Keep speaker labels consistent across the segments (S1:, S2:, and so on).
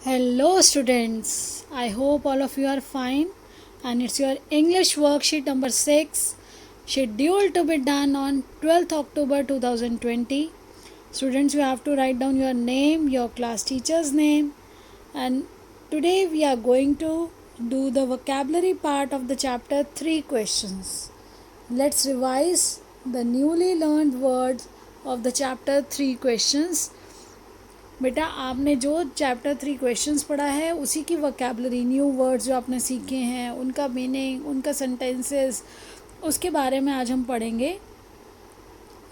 S1: Hello, students. I hope all of you are fine. And it's your English worksheet number 6, scheduled to be done on 12th October 2020. Students, you have to write down your name, your class teacher's name, and today we are going to do the vocabulary part of the chapter 3 questions. Let's revise the newly learned words of the chapter 3 questions. बेटा आपने जो chapter 3 questions पढ़ा है उसी की vocabulary new words जो आपने सीखे हैं उनका मीनिंग उनका सेंटेंसेस उसके बारे में आज हम पढ़ेंगे.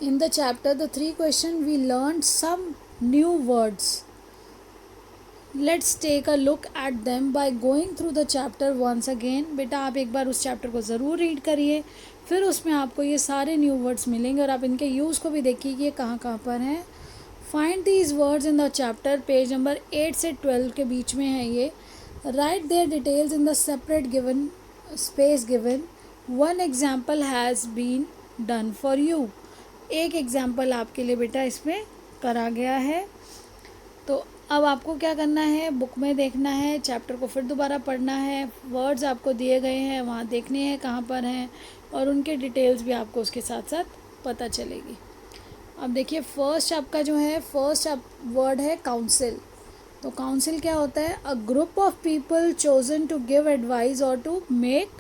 S1: In the chapter the 3 question we learn some new words. Let's take a look at them by going through the chapter once again. बेटा आप एक बार उस चैप्टर को ज़रूर रीड करिए, फिर उसमें आपको ये सारे न्यू वर्ड्स मिलेंगे और आप इनके यूज़ को भी देखिए कि ये कहाँ कहाँ पर हैं. Find these words in the chapter. Page number 8 से 12 के बीच में है ये. Write their details in the separate given space given. One example has been done for you. एक एग्जाम्पल आपके लिए बेटा इसमें करा गया है. तो अब आपको क्या करना है, बुक में देखना है, चैप्टर को फिर दोबारा पढ़ना है. वर्ड्स आपको दिए गए हैं, वहाँ देखने हैं कहाँ पर हैं और उनके डिटेल्स भी आपको उसके साथ साथ पता चलेगी. अब देखिए फर्स्ट आपका जो है फर्स्ट वर्ड है काउंसिल. तो काउंसिल क्या होता है? A group of people chosen to give advice और टू मेक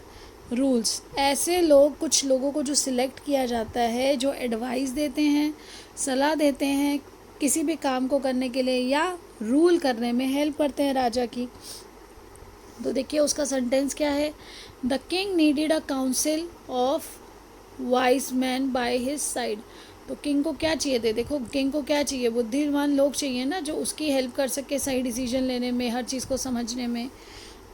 S1: रूल्स. ऐसे लोग, कुछ लोगों को जो सिलेक्ट किया जाता है जो एडवाइस देते हैं, सलाह देते हैं किसी भी काम को करने के लिए या रूल करने में हेल्प करते हैं राजा की. तो देखिए उसका सेंटेंस क्या है. The king needed a council of wise man by his side. तो किंग को क्या चाहिए थे? देखो किंग को क्या चाहिए? बुद्धिमान लोग चाहिए ना, जो उसकी हेल्प कर सके सही डिसीजन लेने में, हर चीज़ को समझने में.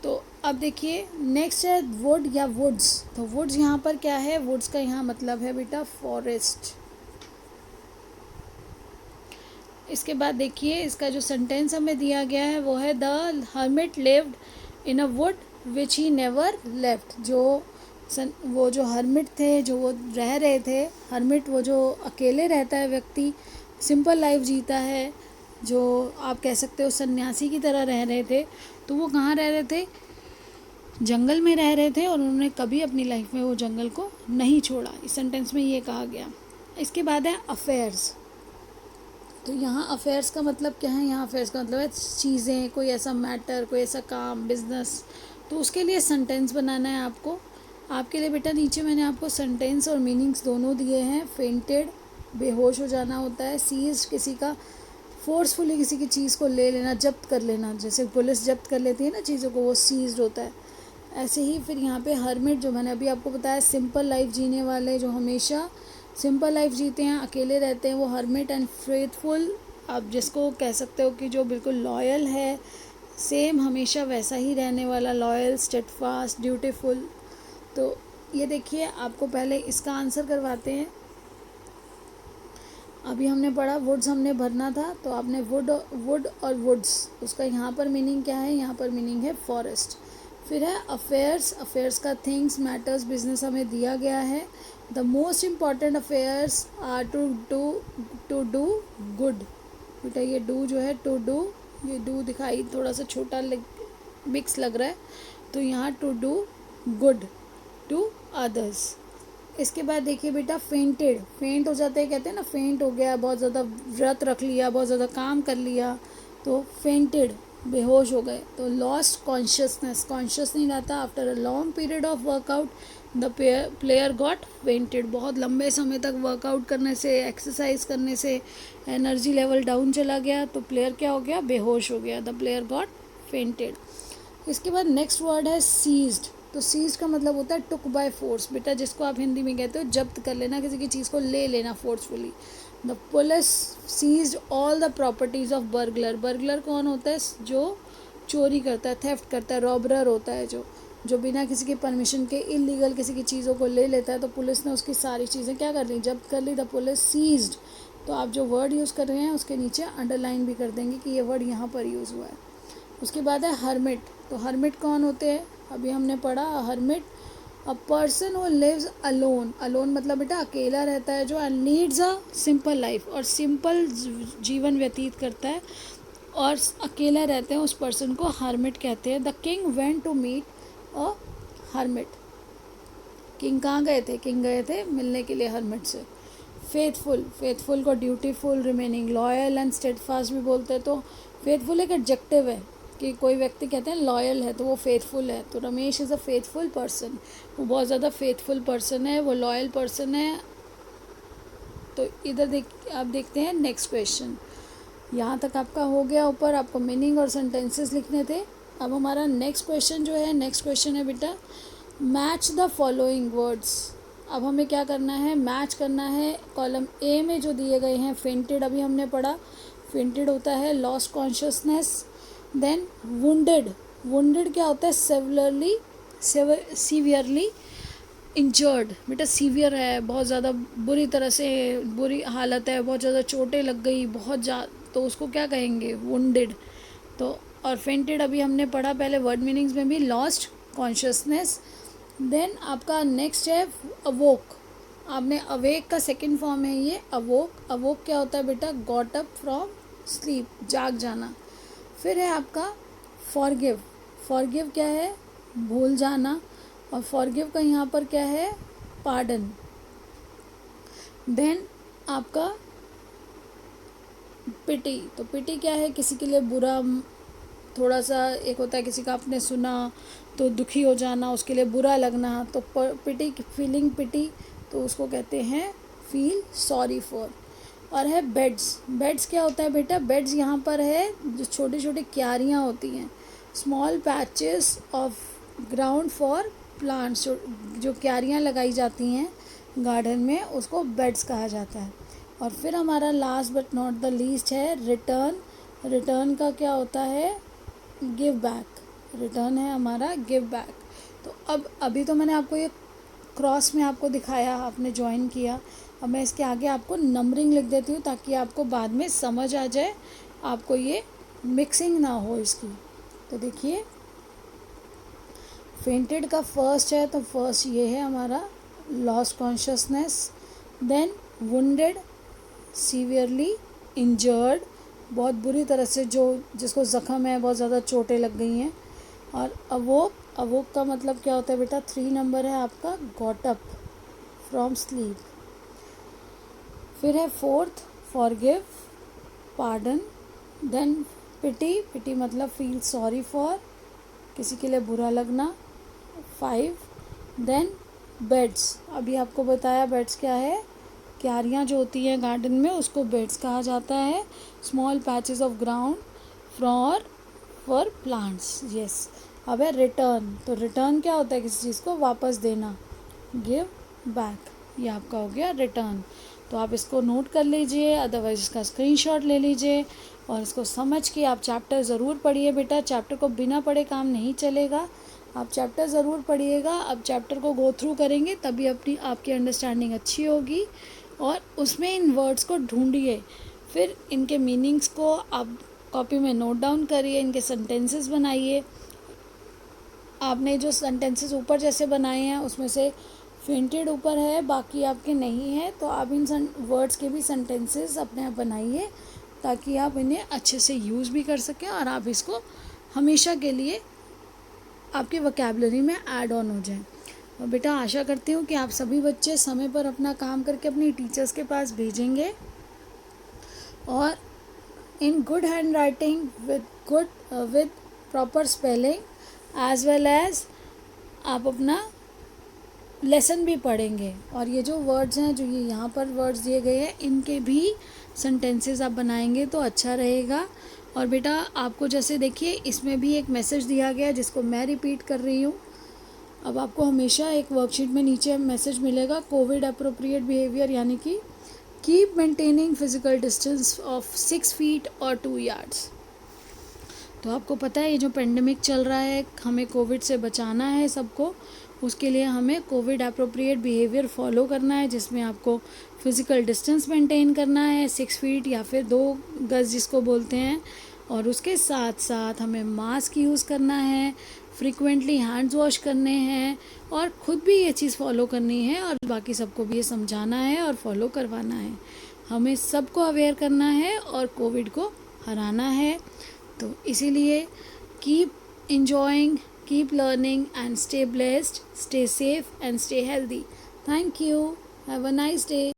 S1: तो अब देखिए नेक्स्ट है वुड या वुड्स. तो वुड्स यहाँ पर क्या है? वुड्स का यहाँ मतलब है बेटा फॉरेस्ट. इसके बाद देखिए इसका जो सेंटेंस हमें दिया गया है वो है the hermit lived in a would which he never left. वो जो हर्मिट थे, जो वो रह रहे थे, हर्मिट वो जो अकेले रहता है व्यक्ति, सिंपल लाइफ जीता है, जो आप कह सकते हो सन्यासी की तरह रह रहे थे. तो वो कहाँ रह रहे थे? जंगल में रह रहे थे और उन्होंने कभी अपनी लाइफ में वो जंगल को नहीं छोड़ा. इस सेंटेंस में ये कहा गया. इसके बाद है अफेयर्स. तो यहाँ अफेयर्स का मतलब क्या है? यहाँ अफेयर्स का मतलब है चीज़ें, कोई ऐसा मैटर, कोई ऐसा काम, बिजनेस. तो उसके लिए सेंटेंस बनाना है आपको. आपके लिए बेटा नीचे मैंने आपको सेंटेंस और मीनिंग्स दोनों दिए हैं. फेंटेड बेहोश हो जाना होता है. सीज किसी का फोर्सफुली किसी की चीज़ को ले लेना, जब्त कर लेना. जैसे पुलिस जब्त कर लेती है ना चीज़ों को, वो सीज्ड होता है. ऐसे ही फिर यहाँ पे हर्मिट, जो मैंने अभी आपको बताया, सिंपल लाइफ जीने वाले, जो हमेशा सिंपल लाइफ जीते हैं, अकेले रहते हैं, वो हर्मिट. एंड फेथफुल, आप जिसको कह सकते हो कि जो बिल्कुल लॉयल है, सेम हमेशा वैसा ही रहने वाला, लॉयल, स्टेडफास्ट, ड्यूटीफुल. तो ये देखिए आपको पहले इसका आंसर करवाते हैं. अभी हमने पढ़ा वुड्स हमने भरना था, तो आपने वुड और वुड्स, उसका यहाँ पर मीनिंग क्या है? यहाँ पर मीनिंग है फॉरेस्ट. फिर है अफेयर्स. अफेयर्स का थिंग्स, मैटर्स, बिजनेस हमें दिया गया है. The most important affairs are to do good. बेटा ये डू जो है, टू डू, ये डू दिखाई थोड़ा सा छोटा मिक्स लग रहा है, तो यहाँ to do good to others. इसके बाद देखिए बेटा फेंटेड. फेंट हो जाते हैं, कहते हैं ना फेंट हो गया, बहुत ज़्यादा व्रत रख लिया, बहुत ज़्यादा काम कर लिया, तो फेंटेड, बेहोश हो गए. तो लॉस्ट कॉन्शियसनेस, कॉन्शियस नहीं रहता. After a long period of workout the player got fainted. बहुत लंबे समय तक वर्कआउट करने से, एक्सरसाइज करने से एनर्जी लेवल डाउन चला गया, तो प्लेयर क्या हो गया? बेहोश हो गया. The player got fainted. इसके बाद नेक्स्ट वर्ड है सीज्ड. तो सीज का मतलब होता है टुक बाय फोर्स. बेटा जिसको आप हिंदी में कहते हो जब्त कर लेना, किसी की चीज़ को ले लेना forcefully. The police seized all the properties of burglar. Burglar कौन होता है? जो चोरी करता है, थेफ्ट करता है, रॉबरर होता है, जो बिना किसी की परमिशन के इलीगल किसी की चीज़ों को ले लेता है. तो पुलिस ने उसकी सारी चीज़ें क्या कर ली? जब्त कर ली. The police seized. तो आप जो वर्ड यूज़ कर रहे हैं उसके नीचे अंडरलाइन भी कर देंगे कि ये वर्ड यहाँ पर यूज़ हुआ है. उसके बाद है हर्मिट. तो हर्मिट कौन होते हैं? अभी हमने पढ़ा hermit, a person who lives alone. Alone मतलब बेटा अकेला रहता है जो, and leads a simple life, और सिंपल जीवन व्यतीत करता है, और अकेले रहते हैं उस पर्सन को हर्मिट कहते हैं। The king went to meet a hermit. King कहाँ गए थे? किंग गए थे मिलने के लिए हर्मिट से। फेथफुल, फेथफुल को dutiful, remaining loyal and steadfast भी बोलते हैं। तो फेथफुल एक एडजेक्टिव है कि कोई व्यक्ति कहते हैं लॉयल है तो वो फेथफुल है। तो Ramesh is a faithful person, वो बहुत ज़्यादा फेथफुल पर्सन है, वो लॉयल पर्सन है। तो इधर आप देखते हैं नेक्स्ट क्वेश्चन। यहाँ तक आपका हो गया। ऊपर आपको मीनिंग और सेंटेंसेस लिखने थे। अब हमारा नेक्स्ट क्वेश्चन जो है, नेक्स्ट क्वेश्चन है बेटा मैच द फॉलोइंग वर्ड्स। अब हमें क्या करना है? मैच करना है। कॉलम ए में जो दिए गए हैं, फेंटेड अभी हमने पढ़ा, फेंटेड होता है lost consciousness. Then wounded, wounded क्या होता है? Severely injured. बेटा सीवियर है, बहुत ज़्यादा बुरी तरह से बुरी हालत है, बहुत ज़्यादा चोटें लग गई, तो उसको क्या कहेंगे? वुंडेड। तो और फेंटेड अभी हमने पढ़ा पहले वर्ड मीनिंग्स में भी, लॉस्ट कॉन्शियसनेस। देन आपका नेक्स्ट है अवोक। आपने अवेक का सेकंड फॉर्म है ये अवोक। अवोक क्या होता है बेटा? गॉट अप फ्रॉम स्लीप, जाग जाना। फिर है आपका फॉरगिव। फॉरगिव क्या है? भूल जाना। और फॉरगिव का यहाँ पर क्या है? पार्डन। देन आपका पिटी। तो पिटी क्या है? किसी के लिए बुरा, थोड़ा सा एक होता है किसी का आपने सुना तो दुखी हो जाना, उसके लिए बुरा लगना। तो पिटी, फीलिंग पिटी, तो उसको कहते हैं फील सॉरी फॉर। और है बेड्स। बेड्स क्या होता है बेटा? बेड्स यहाँ पर है जो छोटी छोटी क्यारियाँ होती हैं, small patches of ground for plants. जो क्यारियाँ लगाई जाती हैं गार्डन में, उसको बेड्स कहा जाता है। और फिर हमारा last but not the least है रिटर्न। रिटर्न का क्या होता है? Give back. रिटर्न है हमारा गिव बैक। तो अब अभी तो मैंने आपको ये क्रॉस में आपको दिखाया, आपने ज्वाइन किया। अब मैं इसके आगे आपको नंबरिंग लिख देती हूँ ताकि आपको बाद में समझ आ जाए, आपको ये मिक्सिंग ना हो इसकी। तो देखिए फेंटेड का फर्स्ट है, तो फर्स्ट ये है हमारा lost consciousness. Then wounded, severely injured, बहुत बुरी तरह से जिसको ज़ख़म है, बहुत ज़्यादा चोटें लग गई हैं। और अवोक, अवोक का मतलब क्या होता है बेटा? 3 नंबर है आपका गॉट अप फ्रॉम स्लीप। फिर है फोर्थ फॉरगिव, पार्डन। देन पिटी, पिटी मतलब फील सॉरी फॉर, किसी के लिए बुरा लगना। 5। देन बेड्स, अभी आपको बताया बेड्स क्या है? क्यारियाँ जो होती हैं गार्डन में, उसको बेड्स कहा जाता है। Small patches of ground for plants. Yes. अब है रिटर्न। तो रिटर्न क्या होता है? किसी चीज़ को वापस देना, गिव बैक। ये आपका हो गया रिटर्न। तो आप इसको नोट कर लीजिए, अदरवाइज इसका स्क्रीनशॉट ले लीजिए और इसको समझ के आप चैप्टर ज़रूर पढ़िए बेटा। चैप्टर को बिना पढ़े काम नहीं चलेगा, आप चैप्टर ज़रूर पढ़िएगा। अब चैप्टर को गो थ्रू करेंगे तभी आपकी अंडरस्टैंडिंग अच्छी होगी। और उसमें इन वर्ड्स को ढूंढिए, फिर इनके मीनिंग्स को आप कॉपी में नोट डाउन करिए, इनके सेंटेंसेस बनाइए। आपने जो सेंटेंसेस ऊपर जैसे बनाए हैं उसमें से फेंटेड ऊपर है, बाकी आपके नहीं है, तो आप इन वर्ड्स के भी सेंटेंसेस अपने आप बनाइए ताकि आप इन्हें अच्छे से यूज़ भी कर सकें और आप इसको हमेशा के लिए आपके वोकैबुलरी में ऐड ऑन हो जाए। और बेटा आशा करती हूँ कि आप सभी बच्चे समय पर अपना काम करके अपनी टीचर्स के पास भेजेंगे और in good handwriting with proper spelling as well as आप अपना लेसन भी पढ़ेंगे। और ये जो वर्ड्स हैं, जो ये यहाँ पर वर्ड्स दिए गए हैं, इनके भी सेंटेंसेस आप बनाएंगे तो अच्छा रहेगा। और बेटा आपको जैसे देखिए इसमें भी एक मैसेज दिया गया जिसको मैं रिपीट कर रही हूँ। अब आपको हमेशा एक वर्कशीट में नीचे मैसेज मिलेगा कोविड अप्रोप्रिएट बिहेवियर, यानी कि keep maintaining physical distance of 6 feet और 2 यार्ड्स। तो आपको पता है ये जो पेंडेमिक चल रहा है, हमें कोविड से बचाना है सबको, उसके लिए हमें कोविड अप्रोप्रिएट बिहेवियर फॉलो करना है, जिसमें आपको फिज़िकल डिस्टेंस मेंटेन करना है 6 फीट या फिर 2 गज जिसको बोलते हैं। और उसके साथ साथ हमें मास्क यूज़ करना है, फ्रीक्वेंटली हैंड्स वॉश करने हैं और ख़ुद भी ये चीज़ फॉलो करनी है और बाकी सबको भी ये समझाना है और फॉलो करवाना है। हमें सबको अवेयर करना है और कोविड को हराना है। तो इसीलिए keep enjoying, keep learning and stay blessed, stay safe and stay healthy. Thank you. Have a nice day.